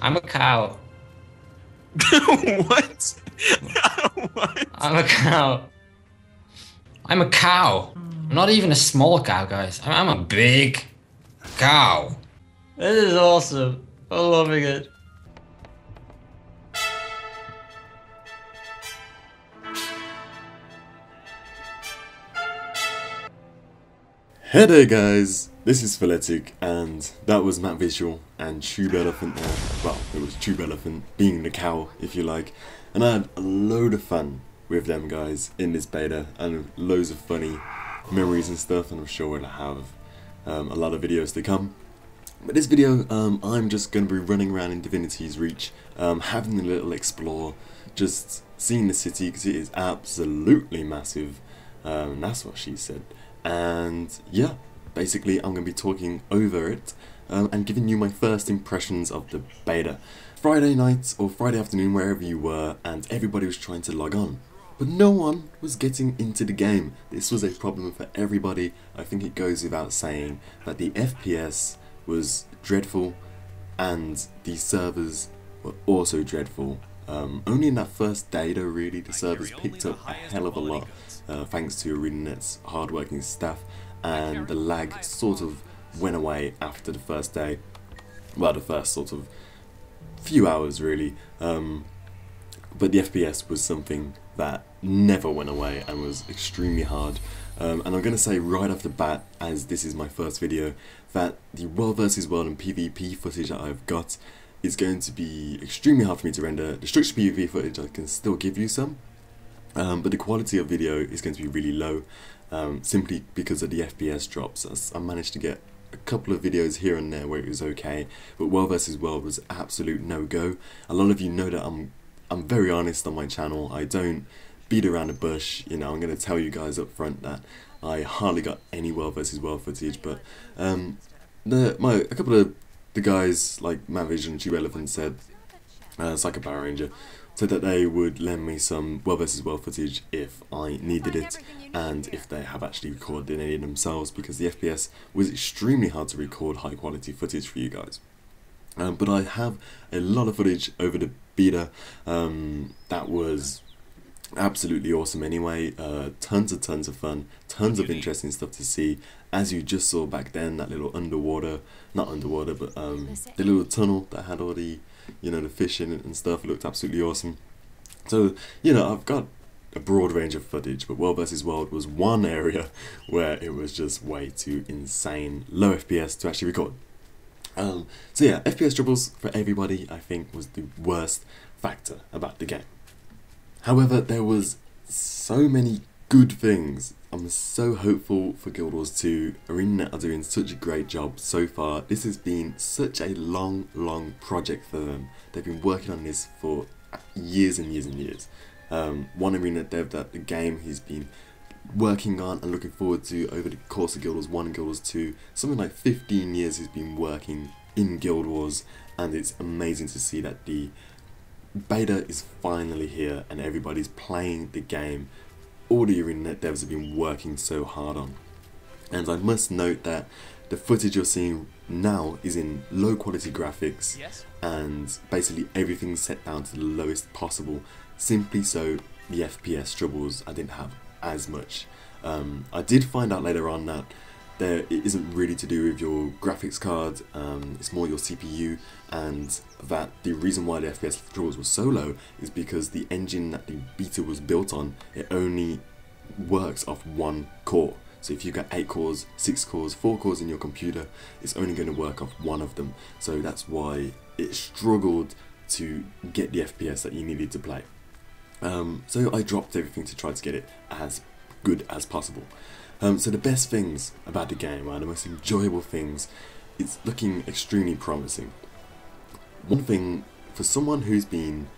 I'm a cow. What? What? I'm a cow. I'm a cow. I'm not even a small cow, guys. I'm a big cow. This is awesome. I'm loving it. Hey there guys, this is Philetic and that was Matt Visual and Tube Elephant there. Well, it was Tube Elephant being the cow if you like. And I had a load of fun with them guys in this beta and loads of funny memories and stuff, and I'm sure we'll have a lot of videos to come. But this video, I'm just going to be running around in Divinity's Reach, having a little explore, just seeing the city because it is absolutely massive. That's what she said. And yeah, basically I'm going to be talking over it and giving you my first impressions of the beta. Friday night or Friday afternoon, wherever you were, and everybody was trying to log on, but no one was getting into the game. This was a problem for everybody. I think it goes without saying that the FPS was dreadful and the servers were also dreadful. Only in that first day though, really, the servers picked up a hell of a lot, thanks to ArenaNet's hard-working staff, and the lag sort of went away after the first day. Well, the first sort of few hours really, but the FPS was something that never went away and was extremely hard. And I'm going to say right off the bat, as this is my first video, that the World vs World and PvP footage that I've got is going to be extremely hard for me to render. The structured PvP footage I can still give you some, but the quality of video is going to be really low, simply because of the FPS drops. As I managed to get a couple of videos here and there where it was okay, but World vs World was absolute no-go. A lot of you know that I'm very honest on my channel. I don't beat around the bush. You know, I'm going to tell you guys up front that I hardly got any World vs World footage, but a couple of the guys like Mavish and Tube Elephant said, Psycho Power Ranger, said that they would lend me some World vs World footage if I needed it, and if they have actually recorded any themselves, because the FPS was extremely hard to record high quality footage for you guys. But I have a lot of footage over the beta that was absolutely awesome anyway. Tons of fun, tons of interesting stuff to see, as you just saw back then, that little not underwater, but the little tunnel that had all the, you know, the fish in it and stuff. It looked absolutely awesome. So, you know, I've got a broad range of footage, but World vs World was one area where it was just way too insane low FPS to actually record. So yeah, FPS troubles for everybody, I think, was the worst factor about the game. However, there was so many good things. I'm so hopeful for Guild Wars 2. ArenaNet are doing such a great job so far. This has been such a long project for them. They've been working on this for years and years and years. One ArenaNet dev that the game he's been working on and looking forward to over the course of Guild Wars 1 and Guild Wars 2. Something like 15 years he's been working in Guild Wars, and it's amazing to see that the beta is finally here and everybody's playing the game all the ArenaNet devs have been working so hard on. And I must note that the footage you're seeing now is in low quality graphics, and basically everything's set down to the lowest possible, simply so the FPS troubles I didn't have as much. I did find out later on that it isn't really to do with your graphics card, it's more your CPU, and that the reason why the FPS troubles were so low is because the engine that the beta was built on, it only works off one core. So if you've got 8 cores, 6 cores, 4 cores in your computer, it's only going to work off one of them. So that's why it struggled to get the FPS that you needed to play. So I dropped everything to try to get it as good as possible. So the best things about the game, the most enjoyable things, it's looking extremely promising. One thing, for someone who's been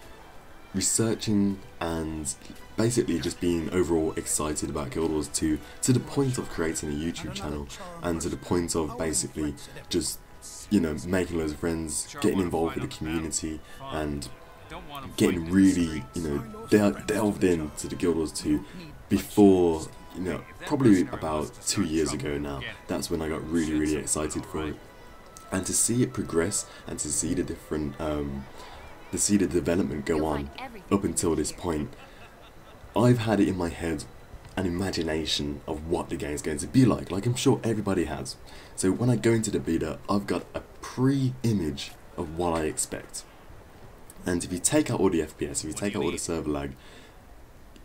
researching and basically just being overall excited about Guild Wars 2 to the point of creating a YouTube channel, and to the point of basically just, you know, making loads of friends, getting involved with the community, and getting really, you know, delved into the Guild Wars 2 before, you know, probably about 2 years ago now. That's when I got really excited for it. And to see it progress and to see the different, to see the development go on up until this point, I've had it in my head an imagination of what the game's going to be like I'm sure everybody has. So when I go into the beta, I've got a pre-image of what I expect. And if you take out all the FPS, if you take out all the server lag,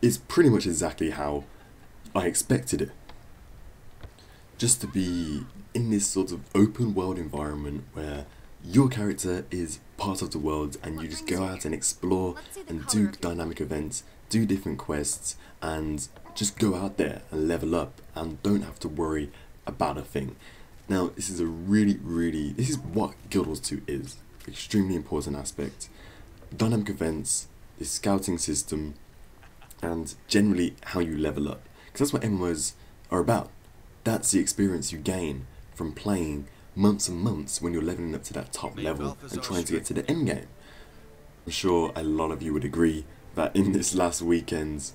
it's pretty much exactly how I expected it. Just to be in this sort of open world environment where your character is part of the world and you just go out and explore and do dynamic events, do different quests, and just go out there and level up and don't have to worry about a thing. Now, this is this is what Guild Wars 2 is. Extremely important aspect. Dynamic events, the scouting system, and generally how you level up. Because that's what MMOs are about. That's the experience you gain from playing months and months when you're leveling up to that top level and trying to get to the end game. I'm sure a lot of you would agree that in this last weekend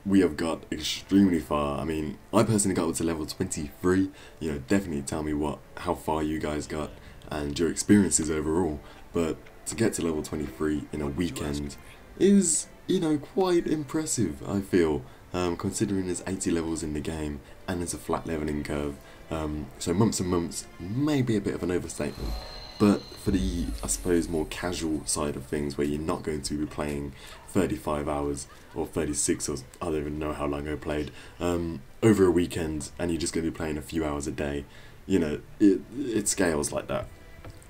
we have got extremely far. I mean, I personally got up to level 23. You know, definitely tell me how far you guys got and your experiences overall. But to get to level 23 in a weekend is, you know, quite impressive, I feel, considering there's 80 levels in the game and there's a flat leveling curve. So months and months may be a bit of an overstatement. But for the, I suppose, more casual side of things, where you're not going to be playing 35 hours or 36, or I don't even know how long I played, over a weekend, and you're just going to be playing a few hours a day, you know, it scales like that.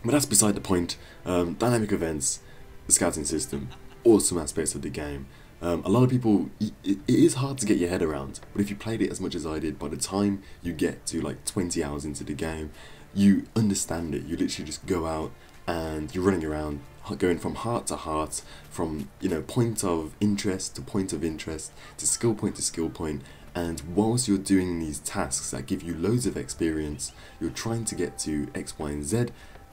But that's beside the point. Dynamic events, the scouting system, awesome aspects of the game. A lot of people, it is hard to get your head around, but if you played it as much as I did, by the time you get to like 20 hours into the game, you understand it. You literally just go out and you're running around, going from heart to heart, from, you know, point of interest to point of interest, to skill point, and whilst you're doing these tasks that give you loads of experience, you're trying to get to X, Y, and Z,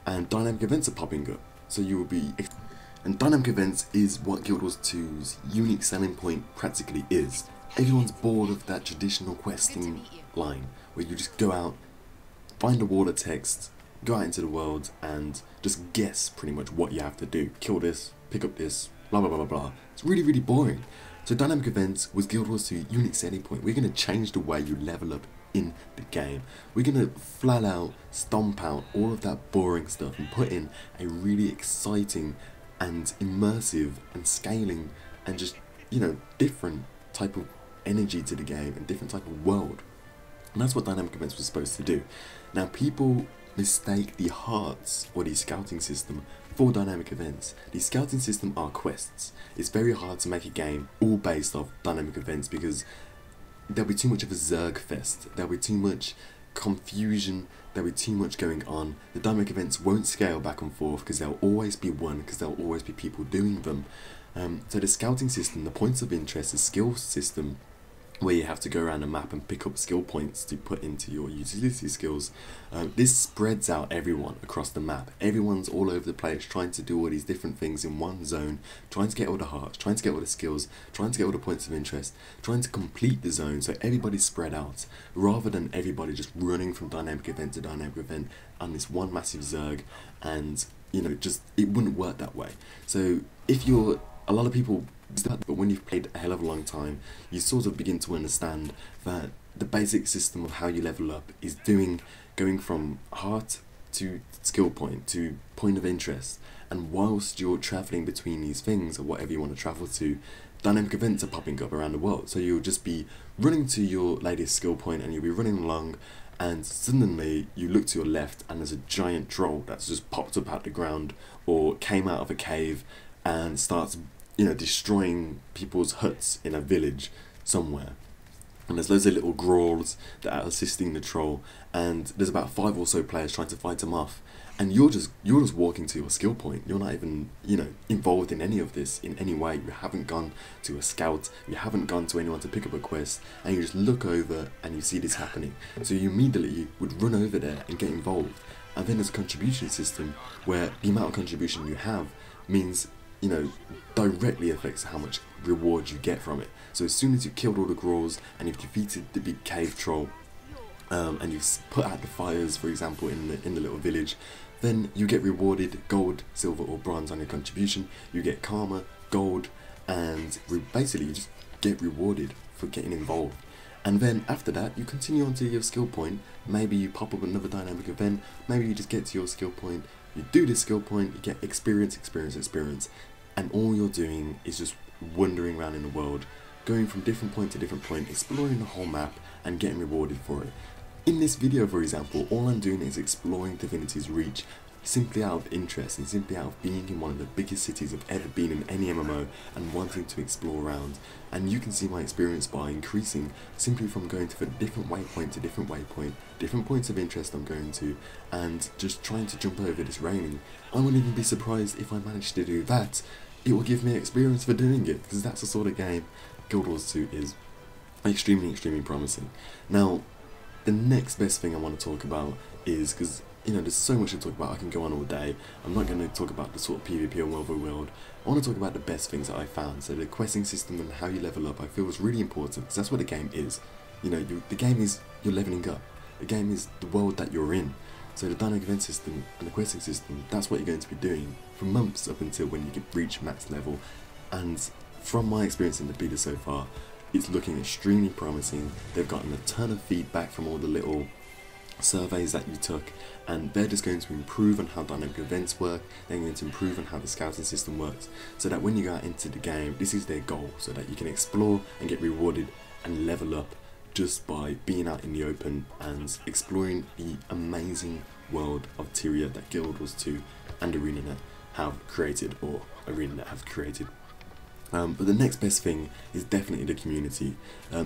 and dynamic events are popping up. So you will be... And dynamic events is what Guild Wars 2's unique selling point practically is. Everyone's bored of that traditional questing line, where you just go out, find a wall of text, go out into the world, and just guess pretty much what you have to do. Kill this, pick up this, blah blah blah blah blah. It's really boring. So dynamic events was Guild Wars 2's unique selling point. We're going to change the way you level up in the game. We're going to flat out stomp out all of that boring stuff and put in a really exciting and immersive and scaling and just, you know, different type of energy to the game and different type of world. And that's what dynamic events was supposed to do. Now, people mistake the hearts or the scouting system for dynamic events. The scouting system are quests. It's very hard to make a game all based off dynamic events because there'll be too much of a Zerg fest. There'll be too much confusion, there'll be too much going on. The dynamic events won't scale back and forth because there'll always be one, because there'll always be people doing them. So the scouting system, the points of interest, the skill system, where you have to go around a map and pick up skill points to put into your utility skills. This spreads out everyone across the map. Everyone's all over the place trying to do all these different things in one zone, trying to get all the hearts, trying to get all the skills, trying to get all the points of interest, trying to complete the zone, so everybody's spread out, rather than everybody just running from dynamic event to dynamic event on this one massive Zerg, and, you know, just, it wouldn't work that way. So if you're, a lot of people, but when you've played a hell of a long time, you sort of begin to understand that the basic system of how you level up is going from heart to skill point to point of interest, and whilst you're travelling between these things or whatever you want to travel to, dynamic events are popping up around the world. So you'll just be running to your latest skill point and you'll be running along, and suddenly you look to your left and there's a giant troll that's just popped up out the ground or came out of a cave and starts, you know, destroying people's huts in a village somewhere. And there's loads of little growls that are assisting the troll, and there's about 5 or so players trying to fight him off, and you're just walking to your skill point. You're not even, you know, involved in any of this in any way. You haven't gone to a scout, you haven't gone to anyone to pick up a quest, and you just look over and you see this happening. So you immediately would run over there and get involved. And then there's a contribution system where the amount of contribution you have means, you know, directly affects how much reward you get from it. So as soon as you've killed all the growls and you've defeated the big cave troll, and you've put out the fires, for example, in the little village, then you get rewarded gold, silver or bronze on your contribution. You get karma, gold, and basically you just get rewarded for getting involved. And then after that, you continue on to your skill point. Maybe you pop up another dynamic event, maybe you just get to your skill point, you do this skill point, you get experience, and all you're doing is just wandering around in the world, going from different point to different point, exploring the whole map and getting rewarded for it. In this video, for example, all I'm doing is exploring Divinity's Reach, simply out of interest and simply out of being in one of the biggest cities I've ever been in any MMO and wanting to explore around. And you can see my experience bar increasing simply from going to a different waypoint to different waypoint, different points of interest I'm going to, and just trying to jump over this railing. I wouldn't even be surprised if I managed to do that. It will give me experience for doing it, because that's the sort of game Guild Wars 2 is. Extremely promising. Now, the next best thing I want to talk about is, because you know, there's so much to talk about, I can go on all day. I'm not going to talk about the sort of PvP or World v World. I want to talk about the best things that I found. So the questing system and how you level up, I feel is really important, because that's what the game is. You know, the game is you're leveling up. The game is the world that you're in. So the dynamic event system and the questing system, that's what you're going to be doing for months up until when you reach max level. And from my experience in the beta so far, it's looking extremely promising. They've gotten a ton of feedback from all the little surveys that you took, and they're just going to improve on how dynamic events work. They're going to improve on how the scouting system works, so that when you go out into the game, this is their goal, so that you can explore and get rewarded and level up just by being out in the open and exploring the amazing world of Tyria that Guild Wars 2 and ArenaNet have created, or ArenaNet have created. But the next best thing is definitely the community.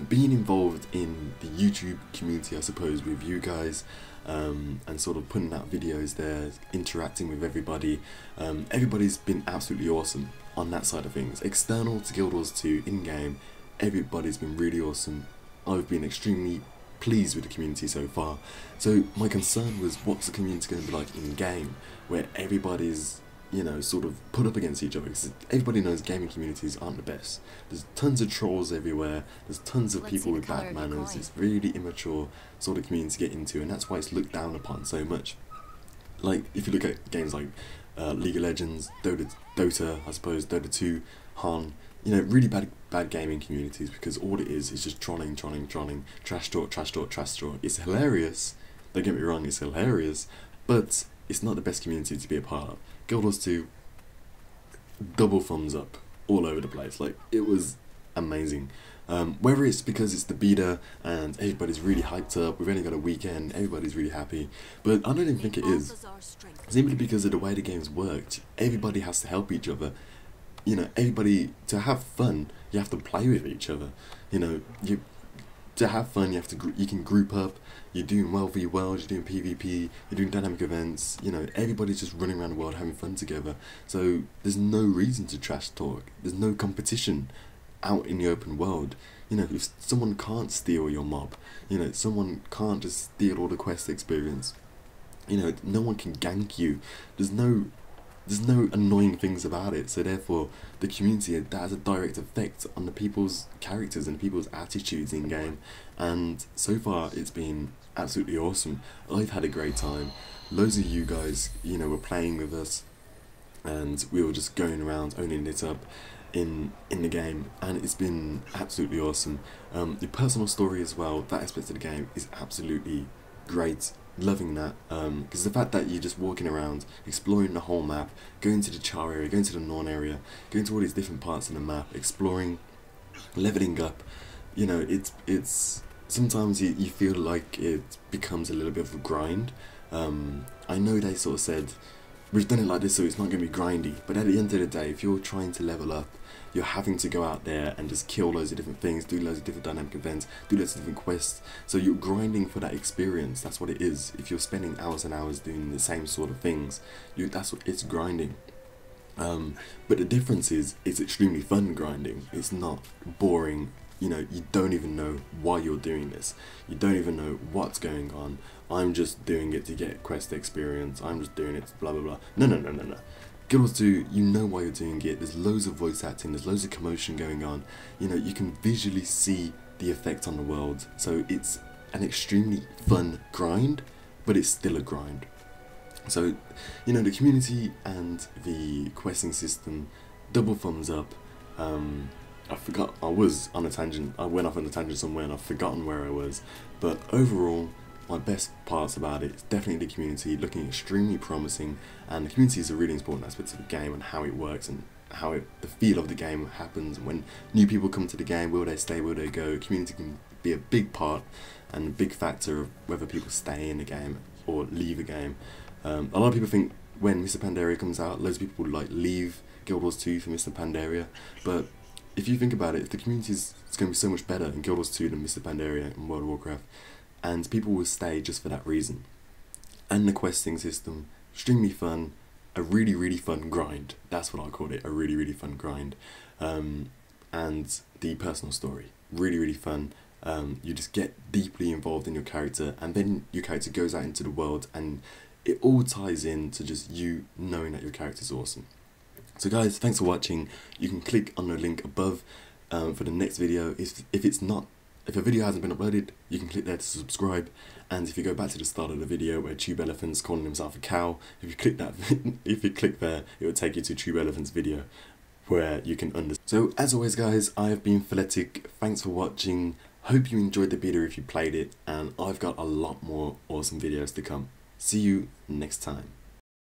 Being involved in the YouTube community, I suppose, with you guys, and sort of putting out videos there, interacting with everybody. Everybody's been absolutely awesome on that side of things. External to Guild Wars 2, in-game, everybody's been really awesome. I've been extremely pleased with the community so far. So my concern was, what's the community going to be like in-game, where everybody's, you know, sort of put up against each other, because everybody knows gaming communities aren't the best. There's tons of trolls everywhere, there's tons of people with bad manners. It's really immature sort of community to get into, and that's why it's looked down upon so much. Like, if you look at games like League of Legends, Dota, I suppose, Dota 2, Han, you know, really bad gaming communities, because all it is just trolling, trash talk. It's hilarious, don't get me wrong, it's hilarious, but it's not the best community to be a part of. Guild Wars 2, double thumbs up all over the place. Like, it was amazing. Whether it's because it's the beta and everybody's really hyped up, we've only got a weekend, everybody's really happy, but I don't even think it is. Simply because of the way the game's worked, everybody has to help each other. You know, everybody, to have fun, you have to play with each other. You know, to have fun, you can group up. You're doing World v World, you're doing PvP, you're doing dynamic events. You know, everybody's just running around the world having fun together. So there's no reason to trash talk. There's no competition out in the open world. You know, if someone can't steal your mob, you know, someone can't just steal all the quest experience. You know, no one can gank you. There's no annoying things about it, so therefore the community, that has a direct effect on the people's characters and people's attitudes in game, and so far it's been absolutely awesome. I've had a great time. Loads of you guys, you know, were playing with us, and we were just going around owning it up in the game, and it's been absolutely awesome. The personal story as well, that aspect of the game is absolutely great. Loving that, because the fact that you're just walking around, exploring the whole map, going to the Char area, going to the Norn area, going to all these different parts of the map, exploring, leveling up, you know, it's sometimes you feel like it becomes a little bit of a grind. I know they sort of said, we've done it like this so it's not going to be grindy, but at the end of the day, if you're trying to level up, you're having to go out there and just kill loads of different things, do loads of different dynamic events, do loads of different quests, so you're grinding for that experience. That's what it is. If you're spending hours and hours doing the same sort of things, that's what it's grinding. But the difference is, it's extremely fun grinding. It's not boring. You know, you don't even know why you're doing this. You don't even know what's going on. I'm just doing it to get quest experience. I'm just doing it to blah blah blah. No. Guild Wars 2, you know why you're doing it. There's loads of voice acting, there's loads of commotion going on. You know, you can visually see the effect on the world. So it's an extremely fun grind, but it's still a grind. So, you know, the community and the questing system, double thumbs up. I forgot, I was on a tangent, I went off on a tangent somewhere and I've forgotten where I was, but overall, my best parts about it is definitely the community, looking extremely promising, and the community is a really important aspect of the game and how it works and how the feel of the game happens. When new people come to the game, will they stay, will they go? Community can be a big part and a big factor of whether people stay in the game or leave a game. A lot of people think when Mr. Pandaria comes out, loads of people would like leave Guild Wars 2 for Mr. Pandaria, but if you think about it, the community is going to be so much better in Guild Wars 2 than Mr. Pandaria in World of Warcraft, and people will stay just for that reason. And the questing system, extremely fun, a really, really fun grind. That's what I call it, a really, really fun grind. And the personal story, really, really fun. You just get deeply involved in your character, and then your character goes out into the world, and it all ties in to just you knowing that your character is awesome. So guys, thanks for watching. You can click on the link above for the next video. If a video hasn't been uploaded, you can click there to subscribe. And if you go back to the start of the video where Tube Elephant's calling himself a cow, if you click that, if you click there, it will take you to Tube Elephant's video where you can understand. So as always, guys, I have been Philetic. Thanks for watching. Hope you enjoyed the video if you played it, and I've got a lot more awesome videos to come. See you next time.